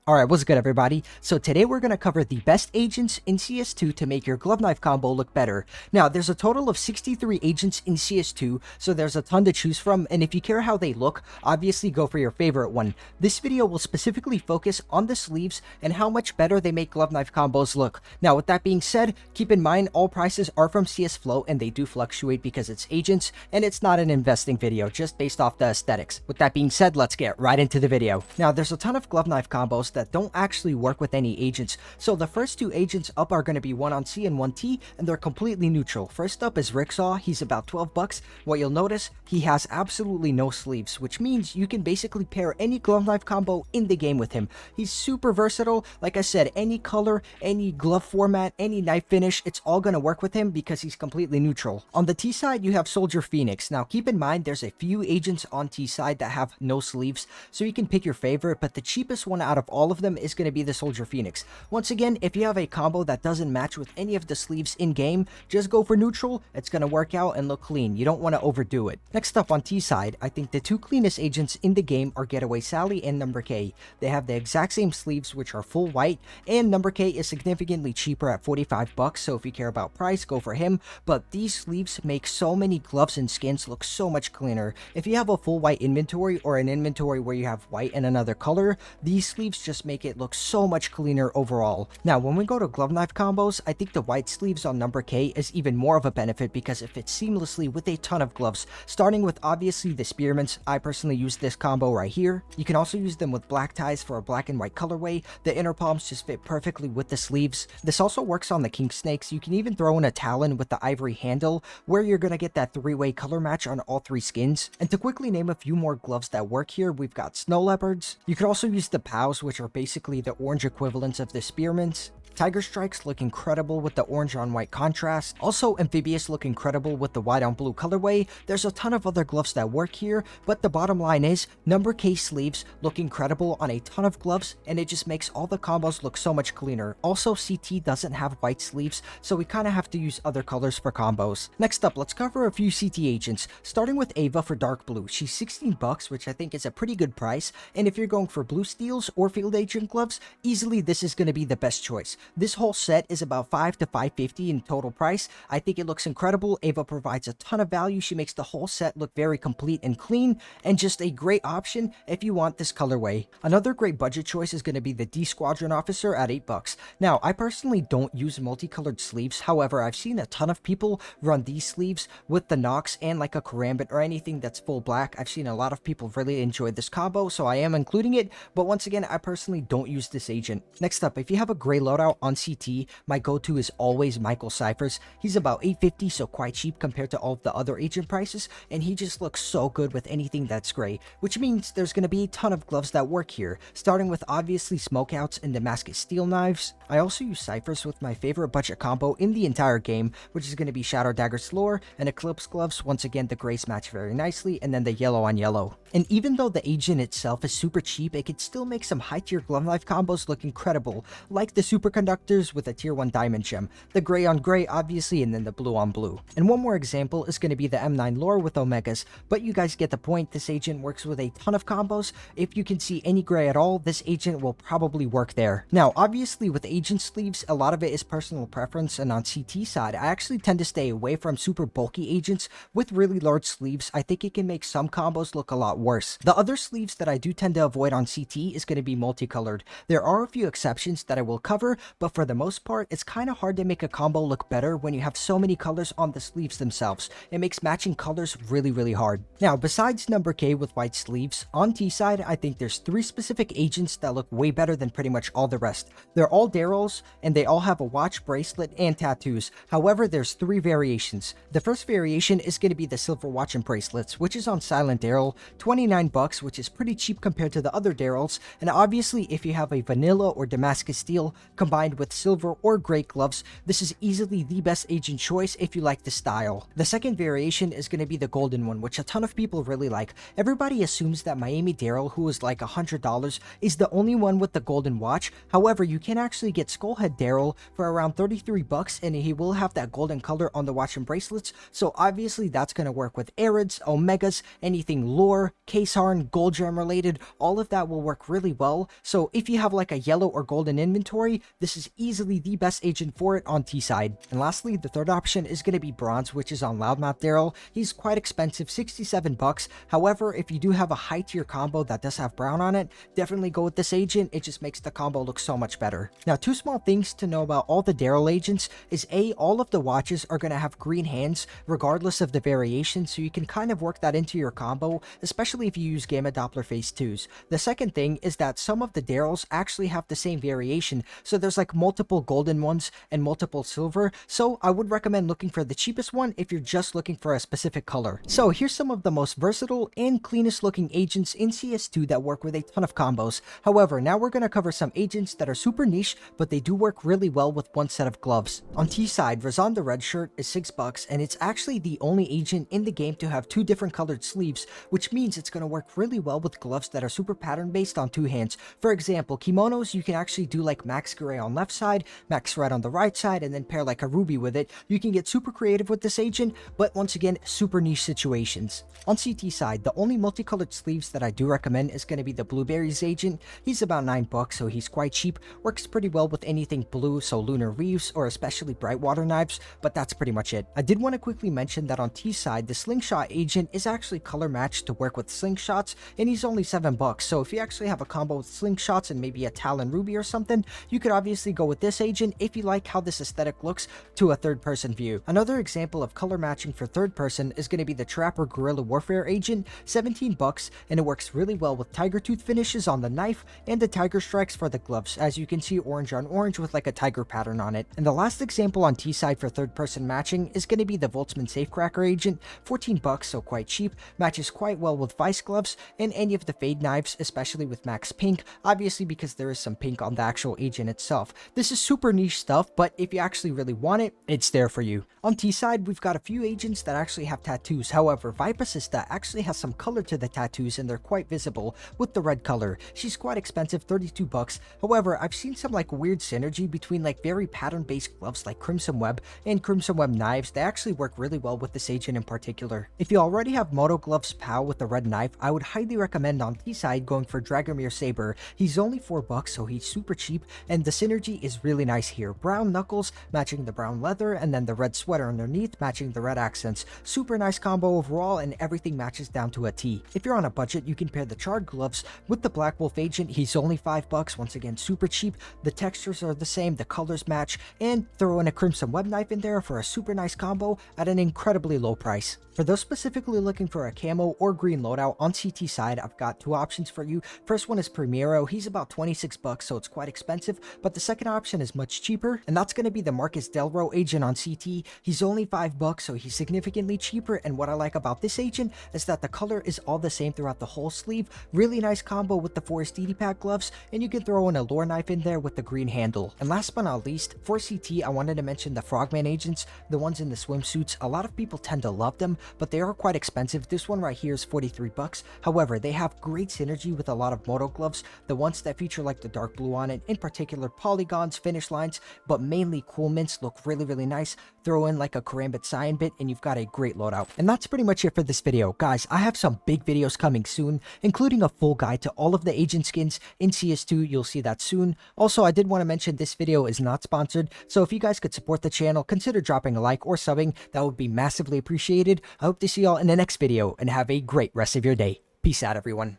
Alright, what's good everybody? So today we're going to cover the best agents in CS2 to make your glove knife combo look better. Now, there's a total of 63 agents in CS2, so there's a ton to choose from, and if you care how they look, obviously go for your favorite one. This video will specifically focus on the sleeves and how much better they make glove knife combos look. Now, with that being said, keep in mind all prices are from CS Flow and they do fluctuate because it's agents, and it's not an investing video, just based off the aesthetics. With that being said, let's get right into the video. Now, there's a ton of glove knife combos that don't actually work with any agents. So the first two agents up are going to be one on C and one T, and they're completely neutral. First up is Ricksaw. He's about 12 bucks. What you'll notice, he has absolutely no sleeves, which means you can basically pair any glove knife combo in the game with him. He's super versatile. Like I said, any color, any glove format, any knife finish, it's all going to work with him because he's completely neutral. On the T side, you have Soldier Phoenix. Now keep in mind, there's a few agents on T side that have no sleeves, so you can pick your favorite, but the cheapest one out of all of them is going to be the Soldier Phoenix. Once again, if you have a combo that doesn't match with any of the sleeves in game, just go for neutral. It's going to work out and look clean. You don't want to overdo it. Next up on T side, I think the two cleanest agents in the game are Getaway Sally and Number K. They have the exact same sleeves, which are full white, and Number K is significantly cheaper at 45 bucks, so if you care about price, go for him. But these sleeves make so many gloves and skins look so much cleaner. If you have a full white inventory or an inventory where you have white and another color, these sleeves just make it look so much cleaner overall. Now, when we go to glove knife combos, I think the white sleeves on Number K is even more of a benefit because it fits seamlessly with a ton of gloves, starting with obviously the Spearmins. I personally use this combo right here. You can also use them with black ties for a black and white colorway. The inner palms just fit perfectly with the sleeves. This also works on the King Snakes. You can even throw in a Talon with the ivory handle, where you're gonna get that three-way color match on all three skins. And to quickly name a few more gloves that work here, we've got Snow Leopards. You can also use the POWs, which are basically the orange equivalents of the Spearmins. Tiger Strikes look incredible with the orange on white contrast. Also, Amphibious look incredible with the white on blue colorway. There's a ton of other gloves that work here, but the bottom line is Number K sleeves look incredible on a ton of gloves, and it just makes all the combos look so much cleaner. Also, CT doesn't have white sleeves, so we kind of have to use other colors for combos. Next up, let's cover a few CT agents, starting with Ava for dark blue. She's 16 bucks, which I think is a pretty good price, and if you're going for blue steels or field agent gloves, easily this is going to be the best choice. This whole set is about $5 to $5.50 in total price. I think it looks incredible. Ava provides a ton of value. She makes the whole set look very complete and clean, and just a great option if you want this colorway. Another great budget choice is going to be the D Squadron Officer at 8 bucks. Now, I personally don't use multicolored sleeves. However, I've seen a ton of people run these sleeves with the Nox and like a Karambit or anything that's full black. I've seen a lot of people really enjoy this combo, so I am including it, but once again, I personally don't use this agent. Next up, if you have a gray loadout on CT, my go-to is always Michael Cyphers. He's about $8.50, so quite cheap compared to all of the other agent prices, and he just looks so good with anything that's gray, which means there's going to be a ton of gloves that work here, starting with obviously Smokeouts and Damascus Steel Knives. I also use Cyphers with my favorite budget combo in the entire game, which is going to be Shadow Dagger Slore and Eclipse Gloves. Once again, the grays match very nicely, and then the yellow on yellow. And even though the agent itself is super cheap, it can still make some high-tier glove knife combos look incredible, like the Superconductors with a tier 1 diamond gem, the gray on gray obviously, and then the blue on blue. And one more example is going to be the M9 Lore with Omegas, but you guys get the point. This agent works with a ton of combos. If you can see any gray at all, this agent will probably work there. Now, obviously with agent sleeves, a lot of it is personal preference, and on CT side, I actually tend to stay away from super bulky agents with really large sleeves. I think it can make some combos look a lot worse. The other sleeves that I do tend to avoid on CT is going to be multicolored. There are a few exceptions that I will cover, but for the most part, it's kind of hard to make a combo look better when you have so many colors on the sleeves themselves. It makes matching colors really hard. Now, besides Number K with white sleeves, on T side, I think there's 3 specific agents that look way better than pretty much all the rest. They're all Daryls, and they all have a watch, bracelet, and tattoos. However, there's 3 variations. The first variation is going to be the silver watch and bracelets, which is on Silent Daryl, 29 bucks, which is pretty cheap compared to the other Daryls, and obviously if you have a vanilla or Damascus steel combined with silver or gray gloves, this is easily the best agent choice if you like the style. The second variation is going to be the golden one, which a ton of people really like. Everybody assumes that Miami Daryl, who is like $100, is the only one with the golden watch. However, you can actually get Skullhead Daryl for around 33 bucks, and he will have that golden color on the watch and bracelets, so obviously that's going to work with Arids, Omegas, anything lore, case harn, gold gem related. All of that will work really well, So if you have like a yellow or golden inventory, this is easily the best agent for it on T side. And lastly, the third option is going to be bronze, which is on Loudmouth Daryl. He's quite expensive, 67 bucks. However, if you do have a high tier combo that does have brown on it, definitely go with this agent. It just makes the combo look so much better. Now, two small things to know about all the Daryl agents is A, all of the watches are going to have green hands regardless of the variation, so you can kind of work that into your combo, especially if you use Gamma Doppler Phase 2s. The second thing is that some of the Daryls actually have the same variation, so there's like multiple golden ones and multiple silver, so I would recommend looking for the cheapest one if you're just looking for a specific color. So here's some of the most versatile and cleanest looking agents in CS2 that work with a ton of combos. However, now we're going to cover some agents that are super niche, but they do work really well with one set of gloves. On T side, Razan the red shirt is 6 bucks, and it's actually the only agent in the game to have two different colored sleeves, which means it's going to work really well with gloves that are super pattern based on two hands. For example, kimonos, you can actually do like max gray on left side, max red on the right side, and then pair like a ruby with it. You can get super creative with this agent, but once again, super niche situations. On CT side, the only multicolored sleeves that I do recommend is going to be the blueberries agent. He's about 9 bucks, so he's quite cheap, works pretty well with anything blue, so lunar reefs or especially bright water knives, but that's pretty much it. I did want to quickly mention that on T side, the slingshot agent is actually color matched to work with slingshots, and he's only 7 bucks, so if you actually have a combo with slingshots and maybe a talon ruby or something, you could obviously go with this agent if you like how this aesthetic looks to a third person view. Another example of color matching for third person is going to be the Trapper Guerrilla Warfare agent, 17 bucks, and it works really well with tiger tooth finishes on the knife and the tiger strikes for the gloves, as you can see orange on orange with like a tiger pattern on it. And the last example on T side for third person matching is going to be the Voltzmann Safecracker agent, 14 bucks, so quite cheap, matches quite well with vice gloves and any of the fade knives, especially with max pink, obviously because there is some pink on the actual agent itself. This is super niche stuff, but if you actually really want it, it's there for you. On T side, we've got a few agents that actually have tattoos. However, Vipasista actually has some color to the tattoos and they're quite visible with the red color. She's quite expensive, 32 bucks. However, I've seen some like weird synergy between like very pattern based gloves like Crimson Web and Crimson Web knives. They actually work really well with this agent in particular. If you already have Moto Gloves POW with the red knife, I would highly recommend on T side going for Dragomir Saber. He's only 4 bucks, so he's super cheap, and the synergy is really nice here. Brown knuckles matching the brown leather, and then the red sweater underneath matching the red accents. Super nice combo overall, and everything matches down to a T. If you're on a budget, you can pair the charred gloves with the Black Wolf agent. He's only 5 bucks, once again super cheap. The textures are the same, the colors match, and throw in a Crimson Web knife in there for a super nice combo at an incredibly low price. For those specifically looking for a camo or green loadout on CT side, I've got two options for you. First one is Primero. He's about 26 bucks, so it's quite expensive, but the second option is much cheaper, and that's going to be the Marcus Delro agent on CT. He's only 5 bucks, so he's significantly cheaper, and what I like about this agent is that the color is all the same throughout the whole sleeve. Really nice combo with the Forest Pack gloves, and you can throw in a lore knife in there with the green handle. And last but not least, for CT, I wanted to mention the Frogman agents, the ones in the swimsuits. A lot of people tend to love them, but they are quite expensive. This one right here is 43 bucks. However, they have great synergy with a lot of Moto gloves, the ones that feature like the dark blue on it, in particular polygons, finish lines, but mainly cool mints look really nice. Throw in like a Karambit Cyan bit and you've got a great loadout. And that's pretty much it for this video. Guys, I have some big videos coming soon, including a full guide to all of the agent skins in CS2. You'll see that soon. Also, I did want to mention this video is not sponsored, so if you guys could support the channel, consider dropping a like or subbing. That would be massively appreciated. I hope to see y'all in the next video and have a great rest of your day. Peace out, everyone.